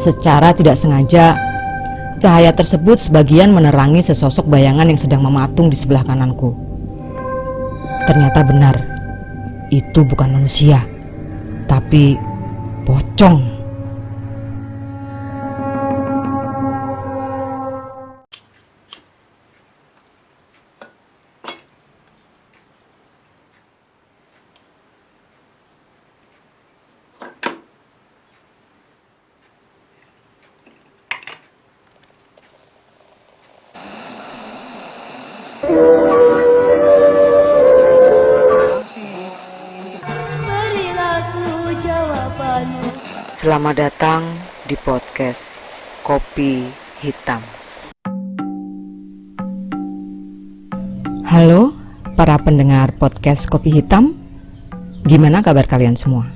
Secara tidak sengaja, cahaya tersebut sebagian menerangi sesosok bayangan yang sedang mematung di sebelah kananku. Ternyata benar, itu bukan manusia, tapi pocong. Selamat datang di podcast Kopi Hitam. Halo para pendengar podcast Kopi Hitam. Gimana kabar kalian semua?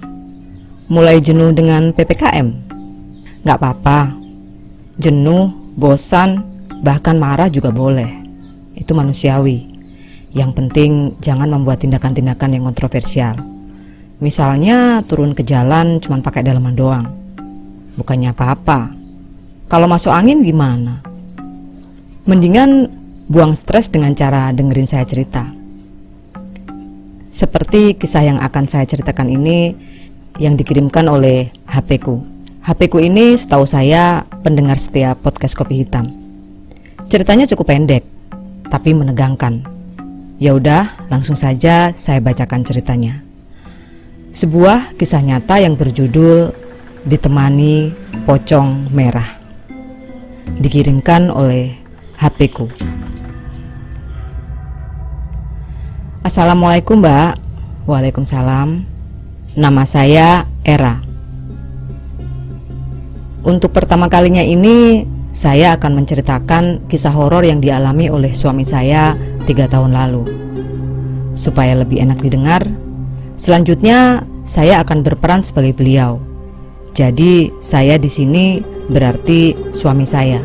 Mulai jenuh dengan PPKM? Gak apa-apa. Jenuh, bosan, bahkan marah juga boleh. Itu manusiawi. Yang penting jangan membuat tindakan-tindakan yang kontroversial. Misalnya turun ke jalan cuma pakai daleman doang. Bukannya apa-apa. Kalau masuk angin gimana? Mendingan buang stres dengan cara dengerin saya cerita. Seperti kisah yang akan saya ceritakan ini yang dikirimkan oleh HP-ku. HP-ku ini setahu saya pendengar setia podcast Kopi Hitam. Ceritanya cukup pendek, tapi menegangkan. Ya udah, langsung saja saya bacakan ceritanya. Sebuah kisah nyata yang berjudul Ditemani Pocong Merah. Dikirimkan oleh HP-ku. Assalamualaikum Mbak. Waalaikumsalam. Nama saya Era. Untuk pertama kalinya ini saya akan menceritakan kisah horor yang dialami oleh suami saya 3 tahun lalu. Supaya lebih enak didengar, selanjutnya saya akan berperan sebagai beliau. Jadi saya di sini berarti suami saya.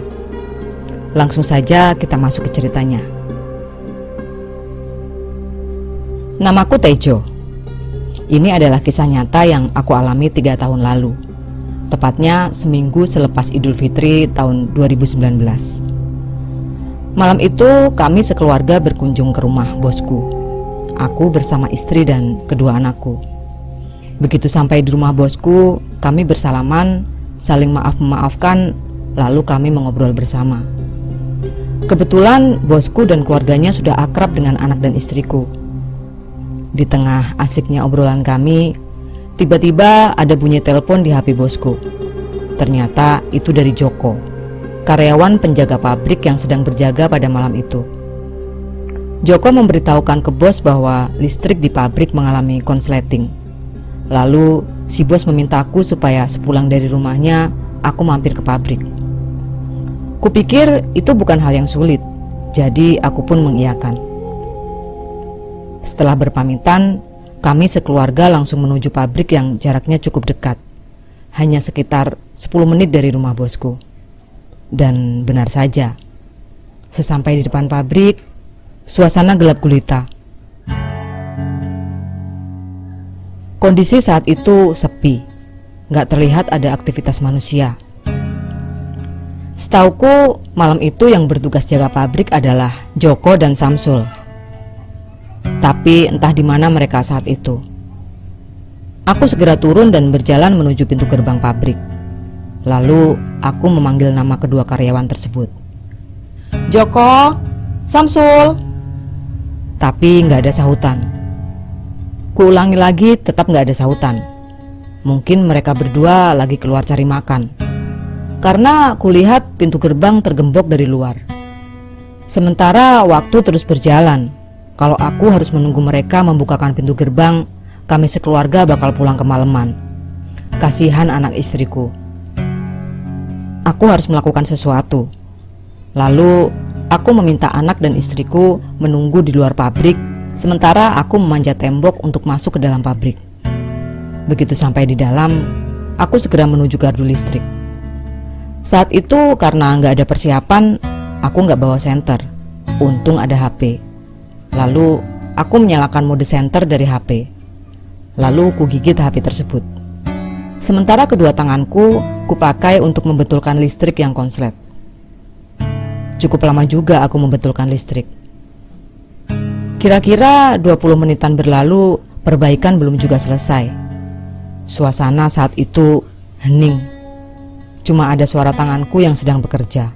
Langsung saja kita masuk ke ceritanya. Namaku Tejo. Ini adalah kisah nyata yang aku alami 3 tahun lalu. Tepatnya seminggu selepas Idul Fitri tahun 2019. Malam itu kami sekeluarga berkunjung ke rumah bosku. Aku bersama istri dan kedua anakku. Begitu sampai di rumah bosku, kami bersalaman, saling maaf-memaafkan, lalu kami mengobrol bersama. Kebetulan bosku dan keluarganya sudah akrab dengan anak dan istriku. Di tengah asiknya obrolan kami, tiba-tiba ada bunyi telepon di HP bosku. Ternyata itu dari Joko, karyawan penjaga pabrik yang sedang berjaga pada malam itu. Joko memberitahukan ke bos bahwa listrik di pabrik mengalami konsleting. Lalu si bos memintaku supaya sepulang dari rumahnya aku mampir ke pabrik. Kupikir itu bukan hal yang sulit, jadi aku pun mengiyakan. Setelah berpamitan, kami sekeluarga langsung menuju pabrik yang jaraknya cukup dekat, hanya sekitar 10 menit dari rumah bosku. Dan benar saja, sesampai di depan pabrik, suasana gelap gulita. Kondisi saat itu sepi, gak terlihat ada aktivitas manusia. Setauku malam itu yang bertugas jaga pabrik adalah Joko dan Samsul. Tapi entah di mana mereka saat itu. Aku segera turun dan berjalan menuju pintu gerbang pabrik. Lalu aku memanggil nama kedua karyawan tersebut. Joko, Samsul. Tapi gak ada sahutan. Kuulangi lagi, tetap gak ada sahutan. Mungkin mereka berdua lagi keluar cari makan, karena kulihat pintu gerbang tergembok dari luar. Sementara waktu terus berjalan. Kalau aku harus menunggu mereka membukakan pintu gerbang, kami sekeluarga bakal pulang kemalaman. Kasihan anak istriku. Aku harus melakukan sesuatu. Lalu aku meminta anak dan istriku menunggu di luar pabrik, sementara aku memanjat tembok untuk masuk ke dalam pabrik. Begitu sampai di dalam, aku segera menuju gardu listrik. Saat itu karena nggak ada persiapan, aku nggak bawa senter. Untung ada HP. Lalu aku menyalakan mode senter dari HP. Lalu ku gigit HP tersebut. Sementara kedua tanganku kupakai untuk membetulkan listrik yang konslet. Cukup lama juga aku membetulkan listrik. Kira-kira 20 menitan berlalu, perbaikan belum juga selesai. Suasana saat itu hening. Cuma ada suara tanganku yang sedang bekerja.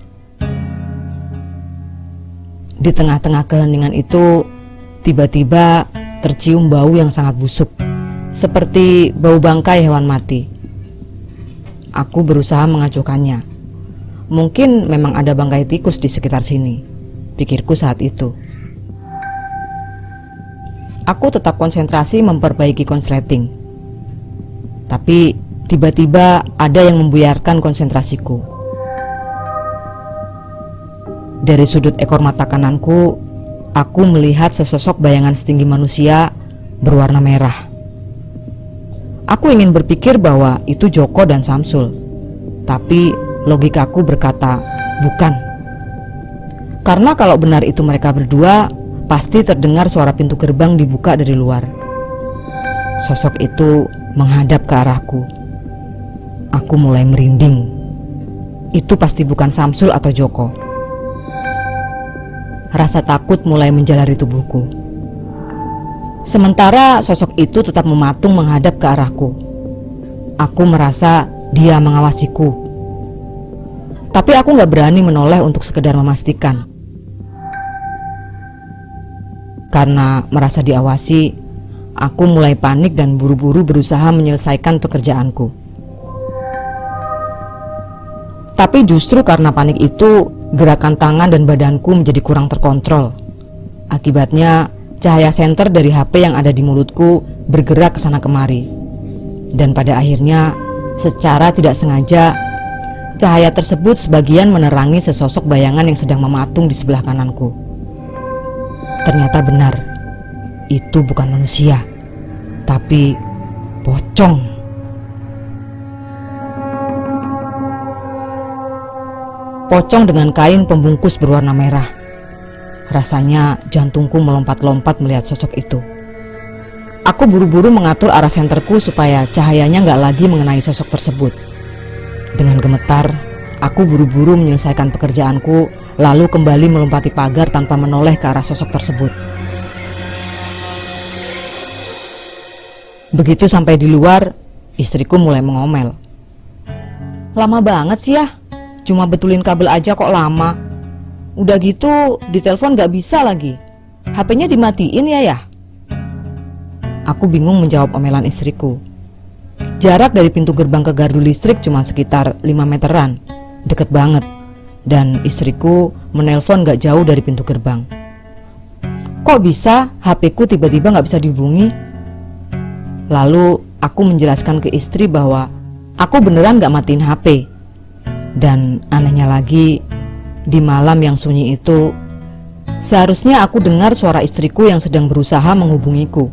Di tengah-tengah keheningan itu, tiba-tiba tercium bau yang sangat busuk, seperti bau bangkai hewan mati. Aku berusaha mengacuhkannya. Mungkin memang ada bangkai tikus di sekitar sini, pikirku saat itu. Aku tetap konsentrasi memperbaiki konsleting. Tapi tiba-tiba ada yang membuyarkan konsentrasiku. Dari sudut ekor mata kananku, aku melihat sesosok bayangan setinggi manusia berwarna merah. Aku ingin berpikir bahwa itu Joko dan Samsul, tapi logikaku berkata bukan. Karena kalau benar itu mereka berdua, pasti terdengar suara pintu gerbang dibuka dari luar. Sosok itu menghadap ke arahku. Aku mulai merinding. Itu pasti bukan Samsul atau Joko. Rasa takut mulai menjalari tubuhku. Sementara sosok itu tetap mematung menghadap ke arahku. Aku merasa dia mengawasiku. Tapi aku gak berani menoleh untuk sekedar memastikan. Karena merasa diawasi, aku mulai panik dan buru-buru berusaha menyelesaikan pekerjaanku. Tapi justru karena panik itu, gerakan tangan dan badanku menjadi kurang terkontrol. Akibatnya, cahaya senter dari HP yang ada di mulutku bergerak ke sana kemari. Dan pada akhirnya, secara tidak sengaja, cahaya tersebut sebagian menerangi sesosok bayangan yang sedang mematung di sebelah kananku. Ternyata benar, itu bukan manusia, tapi pocong. Pocong dengan kain pembungkus berwarna merah. Rasanya jantungku melompat-lompat melihat sosok itu. Aku buru-buru mengatur arah senterku supaya cahayanya nggak lagi mengenai sosok tersebut. Dengan gemetar, aku buru-buru menyelesaikan pekerjaanku, lalu kembali melompati pagar tanpa menoleh ke arah sosok tersebut. Begitu sampai di luar, istriku mulai mengomel. Lama banget sih ya, cuma betulin kabel aja kok lama. Udah gitu, ditelepon gak bisa lagi. HP-nya dimatiin ya? Aku bingung menjawab omelan istriku. Jarak dari pintu gerbang ke gardu listrik cuma sekitar 5 meteran, deket banget. Dan istriku menelpon gak jauh dari pintu gerbang. Kok bisa HP-ku tiba-tiba gak bisa dihubungi? Lalu aku menjelaskan ke istri bahwa aku beneran gak matiin HP. Dan anehnya lagi, di malam yang sunyi itu, seharusnya aku dengar suara istriku yang sedang berusaha menghubungiku.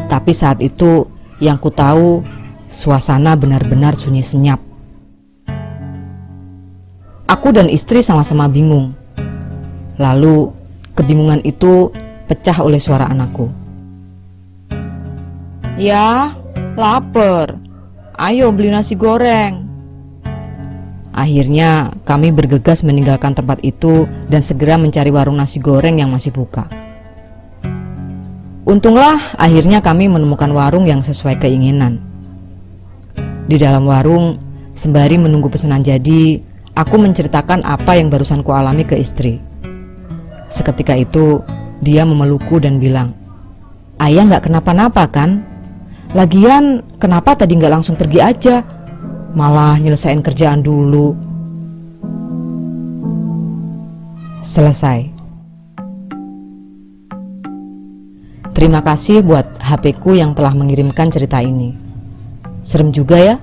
Tapi saat itu yang ku tahu, suasana benar-benar sunyi senyap. Aku dan istri sama-sama bingung. Lalu kebingungan itu pecah oleh suara anakku. Ya, lapar. Ayo beli nasi goreng. Akhirnya kami bergegas meninggalkan tempat itu dan segera mencari warung nasi goreng yang masih buka. Untunglah akhirnya kami menemukan warung yang sesuai keinginan. Di dalam warung, sembari menunggu pesanan jadi, aku menceritakan apa yang barusan kualami ke istri. Seketika itu, dia memelukku dan bilang, "Ayah gak kenapa-napa kan? Lagian, kenapa tadi gak langsung pergi aja? Malah nyelesain kerjaan dulu." Selesai. Terima kasih buat HP-ku yang telah mengirimkan cerita ini. Serem juga ya,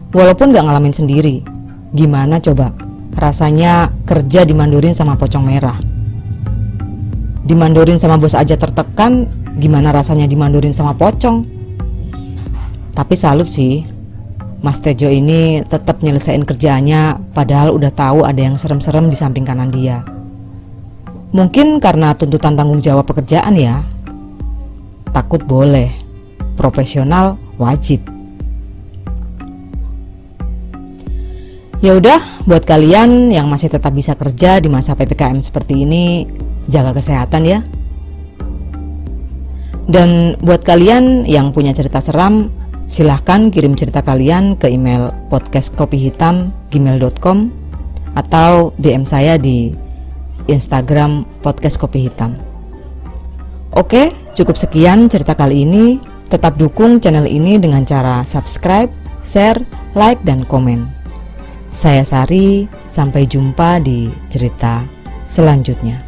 walaupun gak ngalamin sendiri. Gimana coba rasanya kerja dimandorin sama pocong merah? Dimandorin sama bos aja tertekan, gimana rasanya dimandorin sama pocong? Tapi salut sih, Mas Tejo ini tetap nyelesain kerjaannya padahal udah tahu ada yang serem-serem di samping kanan dia. Mungkin karena tuntutan tanggung jawab pekerjaan ya. Takut boleh, profesional wajib. Ya udah, buat kalian yang masih tetap bisa kerja di masa PPKM seperti ini, jaga kesehatan ya. Dan buat kalian yang punya cerita seram, silahkan kirim cerita kalian ke email podcastkopihhitam@gmail.com atau DM saya di Instagram Podcast Kopi Hitam. Oke, cukup sekian cerita kali ini. Tetap dukung channel ini dengan cara subscribe, share, like, dan komen. Saya Sari, sampai jumpa di cerita selanjutnya.